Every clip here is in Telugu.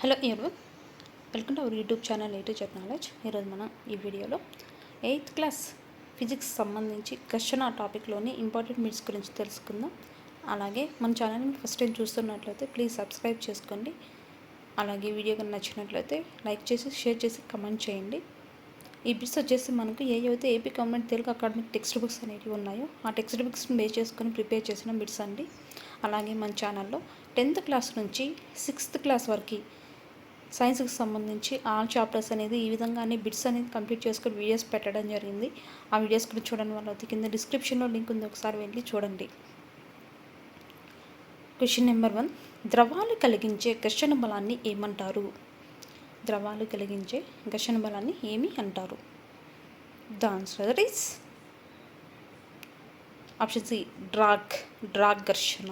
Hello everyone, welcome to our YouTube channel A to Z knowledge. ఈరోజు మనం ఈ వీడియోలో 8th క్లాస్ ఫిజిక్స్ సంబంధించి ఘర్షణ టాపిక్లోని ఇంపార్టెంట్ మిట్స్ గురించి తెలుసుకుందాం. అలాగే మన ఛానల్ని ఫస్ట్ టైం చూస్తున్నట్లయితే ప్లీజ్ సబ్స్క్రైబ్ చేసుకోండి. అలాగే వీడియో కనుక నచ్చినట్లయితే లైక్ చేసి షేర్ చేసి కమెంట్ చేయండి. ఈ బిట్స్ వచ్చేసి మనకు ఏవైతే AP government Telugu academic text books అనేవి ఉన్నాయో ఆ టెక్స్ట్ బుక్స్ని బేస్ చేసుకొని ప్రిపేర్ చేసిన బిట్స్ అండి. అలాగే మన ఛానల్లో 10th క్లాస్ నుంచి 6th క్లాస్ వరకు సైన్స్కి సంబంధించి ఆల్ చాప్టర్స్ అనేది ఈ విధంగానే బిట్స్ అనేది కంప్లీట్ చేసుకొని వీడియోస్ పెట్టడం జరిగింది. ఆ వీడియోస్ గురించి చూడండి వాళ్ళకి కింద డిస్క్రిప్షన్లో లింక్ ఉంది, ఒకసారి వెళ్ళి చూడండి. క్వశ్చన్ నెంబర్ 1, ద్రవాలు కలిగించే ఘర్షణ బలాన్ని ఏమంటారు? ద్రవాలు కలిగించే ఘర్షణ బలాన్ని ఏమి అంటారు? The answer is option C, drag ఘర్షణ.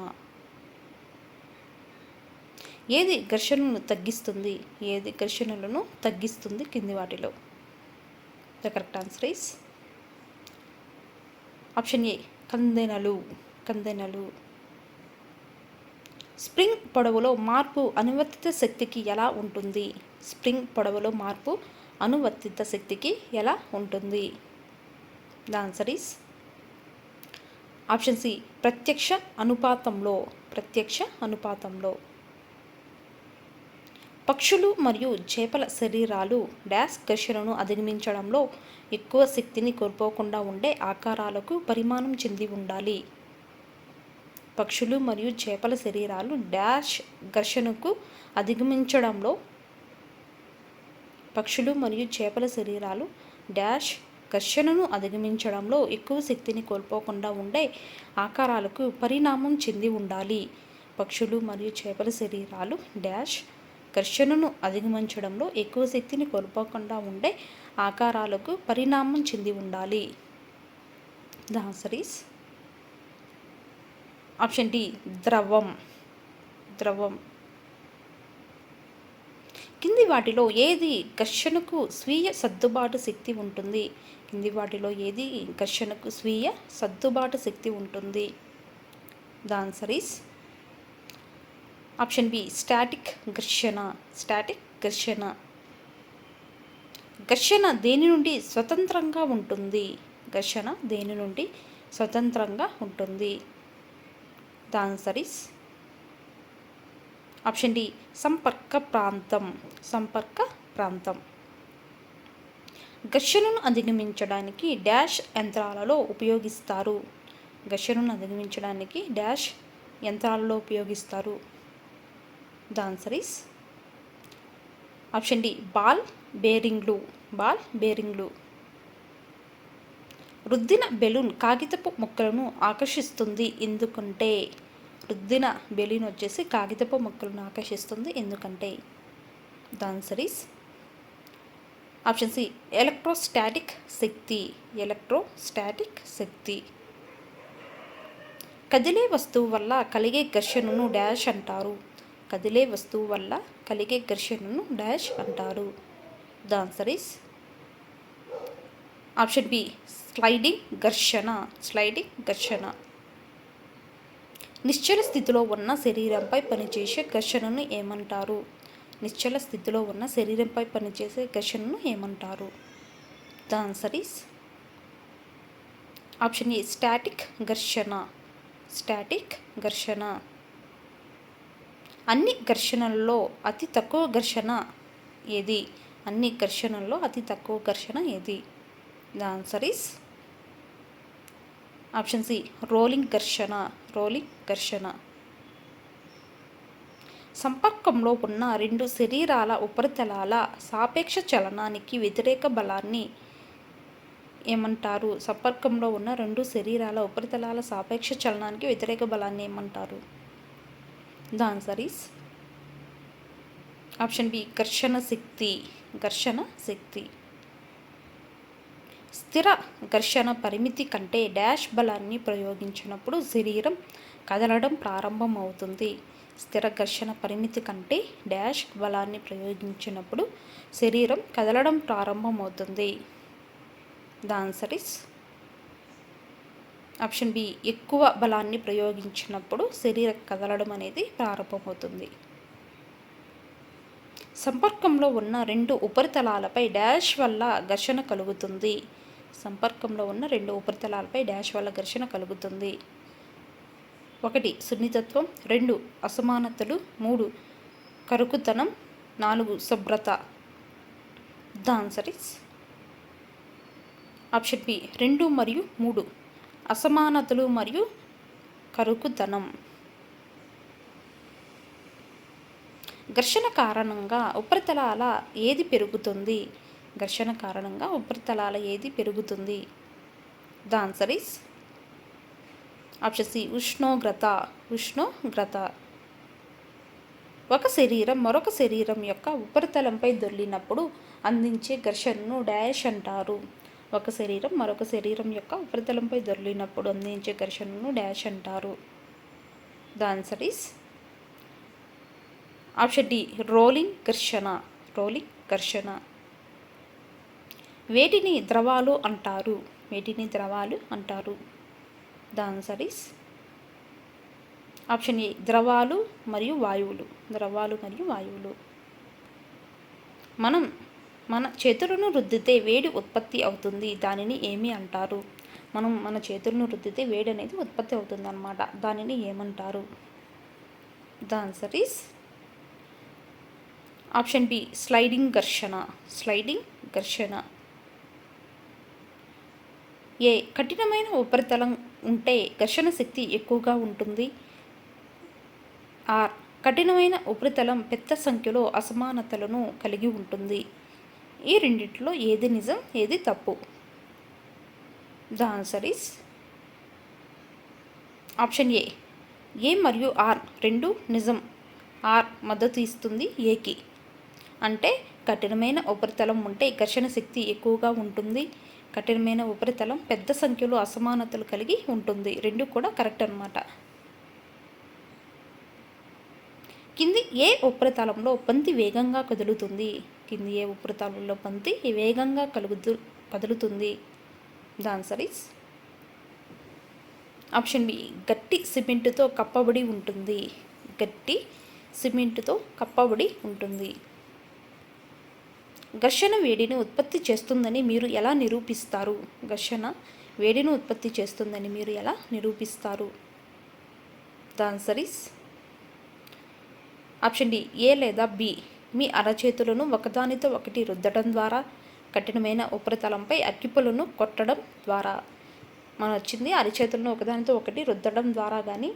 ఏది ఘర్షణలను తగ్గిస్తుంది? ఏది ఘర్షణలను తగ్గిస్తుంది కింది వాటిలో? The correct answer is option A, కందెనలు. స్ప్రింగ్ పొడవులో మార్పు అనువర్తిత శక్తికి ఎలా ఉంటుంది? స్ప్రింగ్ పొడవులో మార్పు అనువర్తిత శక్తికి ఎలా ఉంటుంది? The answer is option C, ప్రత్యక్ష అనుపాతంలో. పక్షులు మరియు చేపల శరీరాలు డాష్ ఘర్షణను అధిగమించడంలో ఎక్కువ శక్తిని కోల్పోకుండా ఉండే ఆకారాలకు పరిమాణం చెంది ఉండాలి. పక్షులు మరియు చేపల శరీరాలు డాష్ ఘర్షణను అధిగమించడంలో ఎక్కువ శక్తిని కోల్పోకుండా ఉండే ఆకారాలకు పరిణామం చెంది ఉండాలి. పక్షులు మరియు చేపల శరీరాలు డాష్ ఘర్షణను అధిగమించడంలో ఎక్కువ శక్తిని కోల్పోకుండా ఉండే ఆకారాలకు పరిణామం చెంది ఉండాలి. The answer is option D, ద్రవం. కింది వాటిలో ఏది ఘర్షణకు స్వీయ సర్దుబాటు శక్తి ఉంటుంది? The answer is option B, static ఘర్షణ. ఘర్షణ దేని నుండి స్వతంత్రంగా ఉంటుంది? The answer is option D, సంపర్క ప్రాంతం. ఘర్షణను అధిగమించడానికి డాష్ యంత్రాలలో ఉపయోగిస్తారు? The answer is option D, ball బేరింగ్లు. రుద్దిన బెలూన్ కాగితపు ముక్కలను ఆకర్షిస్తుంది ఎందుకంటే? The answer is option C, electrostatic శక్తి. కదిలే వస్తువు వల్ల కలిగే ఘర్షణను డాష్ అంటారు? The answer is option B, sliding ఘర్షణ. నిశ్చల స్థితిలో ఉన్న శరీరంపై పనిచేసే ఘర్షణను ఏమంటారు? The answer is option A, static ఘర్షణ. అన్ని ఘర్షణల్లో అతి తక్కువ ఘర్షణ ఏది? The answer is option C, rolling ఘర్షణ. సంపర్కంలో ఉన్న రెండు శరీరాల ఉపరితలాల సాపేక్ష చలనానికి వ్యతిరేక బలాన్ని ఏమంటారు? The answer is option B, ఘర్షణ శక్తి. స్థిర ఘర్షణ పరిమితి కంటే డాష్ బలాన్ని ప్రయోగించినప్పుడు శరీరం కదలడం ప్రారంభమవుతుంది? స్థిర ఘర్షణ పరిమితి కంటే డాష్ బలాన్ని ప్రయోగించినప్పుడు శరీరం కదలడం ప్రారంభమవుతుంది? The answer is option B, ఎక్కువ బలాన్ని ప్రయోగించినప్పుడు శరీరం కదలడం అనేది ప్రారంభమవుతుంది. సంపర్కంలో ఉన్న రెండు ఉపరితలాలపై డాష్ వల్ల ఘర్షణ కలుగుతుంది. సంపర్కంలో ఉన్న రెండు ఉపరితలాలపై డాష్ వల్ల ఘర్షణ కలుగుతుంది. 1 సున్నితత్వం, 2 అసమానతలు, 3 కరుకుతనం, 4 శుభ్రత. The answer is option B 2 మరియు 3 అసమానతలు మరియు కరుకుతనం. ఘర్షణ కారణంగా ఉపరితలాల ఏది పెరుగుతుంది? ఘర్షణ కారణంగా ఉపరితలాల ఏది పెరుగుతుంది? The answer is option C ఉష్ణోగ్రత. ఉష్ణోగ్రత. ఒక శరీరం మరొక శరీరం యొక్క ఉపరితలంపై దొర్లినప్పుడు అందించే ఘర్షణను డాష్ అంటారు. ఒక శరీరం మరొక శరీరం యొక్క ఉపరితలంపై దొర్లినప్పుడు అందించే ఘర్షణను డాష్ అంటారు. The answer is option D rolling ఘర్షణ. రోలింగ్ ఘర్షణ. వేటిని ద్రవాలు అంటారు? వేటిని ద్రవాలు అంటారు? The answer is option A ద్రవాలు మరియు వాయువులు. ద్రవాలు మరియు వాయువులు. మనం మన చేతులను రుద్దితే వేడి ఉత్పత్తి అవుతుంది, దానిని ఏమి అంటారు? మనం మన చేతులను రుద్దితే వేడి అనేది ఉత్పత్తి అవుతుంది అన్నమాట. దానిని ఏమంటారు? The answer is option B sliding ఘర్షణ. స్లైడింగ్ ఘర్షణ. ఏ కఠినమైన ఉపరితలం ఉంటే ఘర్షణ శక్తి ఎక్కువగా ఉంటుంది. ఆర్ కఠినమైన ఉపరితలం పెద్ద సంఖ్యలో అసమానతలను కలిగి ఉంటుంది. ఈ రెండింటిలో ఏది నిజం, ఏది తప్పు? ద ఆన్సర్ ఈస్ ఆప్షన్ ఏ మరియు ఆర్ రెండు నిజం. ఆర్ మద్దతు ఇస్తుంది ఏకి. అంటే కఠినమైన ఉపరితలం ఉంటే ఘర్షణ శక్తి ఎక్కువగా ఉంటుంది. కఠినమైన ఉపరితలం పెద్ద సంఖ్యలో అసమానతలు కలిగి ఉంటుంది. రెండు కూడా కరెక్ట్ అన్నమాట. కింది ఏ ఉపరితలంలో బంతి వేగంగా కదులుతుంది? కింది ఏ ఉపరితలంలో బంతి వేగంగా కదులుతుంది? The answer is option B గట్టి సిమెంటుతో కప్పబడి ఉంటుంది. గట్టి సిమెంటుతో కప్పబడి ఉంటుంది. ఘర్షణ వేడిని ఉత్పత్తి చేస్తుందని మీరు ఎలా నిరూపిస్తారు? ఘర్షణ వేడిని ఉత్పత్తి చేస్తుందని మీరు ఎలా నిరూపిస్తారు? The answer is option D A లేదా బి. మీ అరచేతులను ఒకదానితో ఒకటి రుద్దడం ద్వారా, కఠినమైన ఉపరితలంపై అగ్గిపుల్లను కొట్టడం ద్వారా. మనం వచ్చింది అరచేతులను ఒకదానితో ఒకటి రుద్దడం ద్వారా కానీ,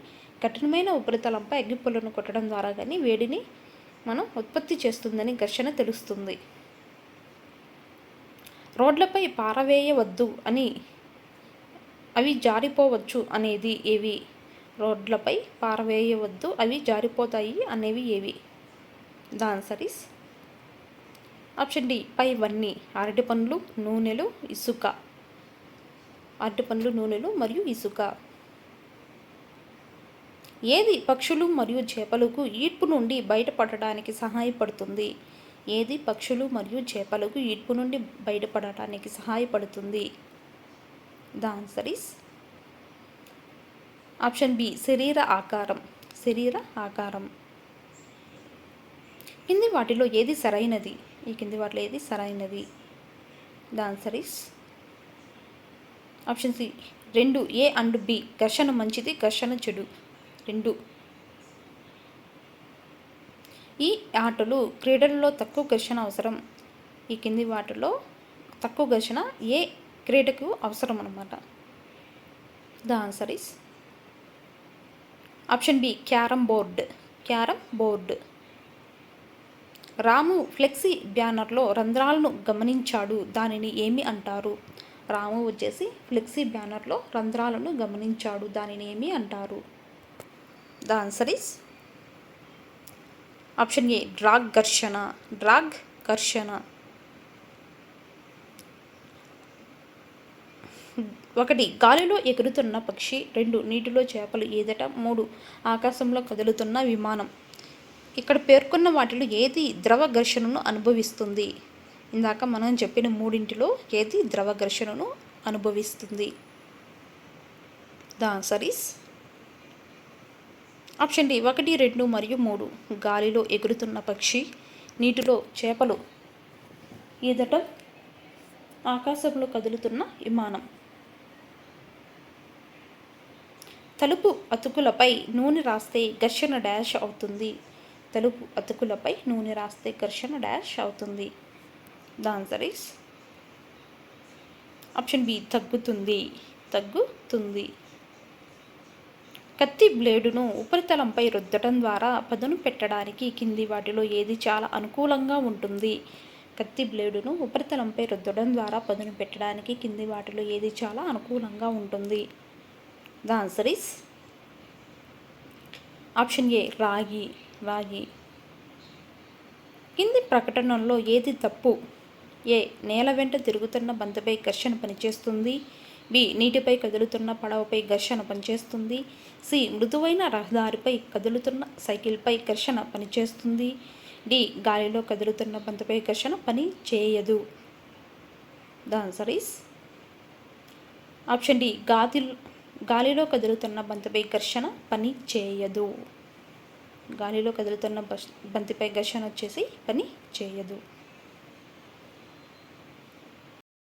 కఠినమైన ఉపరితలంపై అగ్గిపుల్లను కొట్టడం ద్వారా కానీ వేడిని మనం ఉత్పత్తి చేస్తుందని ఘర్షణ తెలుస్తుంది. రోడ్లపై పారవేయవద్దు అని అవి జారిపోవచ్చు అనేది ఏవి? రోడ్లపై పారవేయవద్దు, అవి జారిపోతాయి అనేవి ఏవి? The answer is option D పైవన్నీ. అరటిపండ్లు, నూనెలు, ఇసుక. అరటిపండ్లు, నూనెలు మరియు ఇసుక. ఏది పక్షులు మరియు చేపలకు ఈడ్పు నుండి బయటపడటానికి సహాయపడుతుంది? ఏది పక్షులు మరియు చేపలకు ఈడ్పు నుండి బయటపడటానికి సహాయపడుతుంది? The answer is option B శరీర ఆకారం. శరీర ఆకారం. కింది వాటిలో ఏది సరైనది? ఈ కింది వాటిలో ఏది సరైనది? The answer is option C 2 A and B. ఘర్షణ మంచిది, ఘర్షణ చెడు. 2. ఈ ఆటలు క్రీడల్లో తక్కువ ఘర్షణ అవసరం. ఈ కింది వాటిలో తక్కువ ఘర్షణ ఏ క్రీడకు అవసరం అన్నమాట. The answer is option B carrom board. Carrom board. Ramu flexi బ్యానర్లో రంధ్రాలను గమనించాడు, దానిని ఏమి అంటారు? రాము వచ్చేసి ఫ్లెక్సీ బ్యానర్లో రంధ్రాలను గమనించాడు, దానిని ఏమి అంటారు? The answer is option A drag ఘర్షణ. డ్రాగ్ ఘర్షణ. 1 గాలిలో ఎగురుతున్న పక్షి, 2 నీటిలో చేపలు ఈదట, 3 ఆకాశంలో కదులుతున్న విమానం. ఇక్కడ పేర్కొన్న వాటిలో ఏది ద్రవ ఘర్షణను అనుభవిస్తుంది? ఇందాక మనం చెప్పిన మూడింటిలో ఏది ద్రవ ఘర్షణను అనుభవిస్తుంది? The answer is option D 1, 2 మరియు 3. గాలిలో ఎగురుతున్న పక్షి, నీటిలో చేపలు ఈదటం, ఆకాశంలో కదులుతున్న విమానం. తలుపు అతుకులపై నూనె రాస్తే ఘర్షణ డాష్ అవుతుంది. తలుపు అతుకులపై నూనె రాస్తే ఘర్షణ డాష్ అవుతుంది. The answer is option B, తగ్గుతుంది. తగ్గుతుంది. కత్తి బ్లేడును ఉపరితలంపై రుద్దటం ద్వారా పదును పెట్టడానికి కింది వాటిలో ఏది చాలా అనుకూలంగా ఉంటుంది? కత్తి బ్లేడును ఉపరితలంపై రుద్దడం ద్వారా పదును పెట్టడానికి కింది వాటిలో ఏది చాలా అనుకూలంగా ఉంటుంది? ద ఆన్సర్ ఈస్ ఆప్షన్ ఏ, రాగి. రాగి. కింది ప్రకటనల్లో ఏది తప్పు? ఏ, నేల వెంట తిరుగుతున్న బంతిపై ఘర్షణ పనిచేస్తుంది. బి, నీటిపై కదులుతున్న పడవపై ఘర్షణ పనిచేస్తుంది. సి, మృదువైన రహదారిపై కదులుతున్న సైకిల్పై ఘర్షణ పనిచేస్తుంది. డి, గాలిలో కదులుతున్న బంతిపై ఘర్షణ పని చేయదు. The answer is option D, గాలిలో కదులుతున్న బంతిపై ఘర్షణ పని చేయదు. గాలిలో కదులుతున్న బంతిపై ఘర్షణ వచ్చేసి పని చేయదు.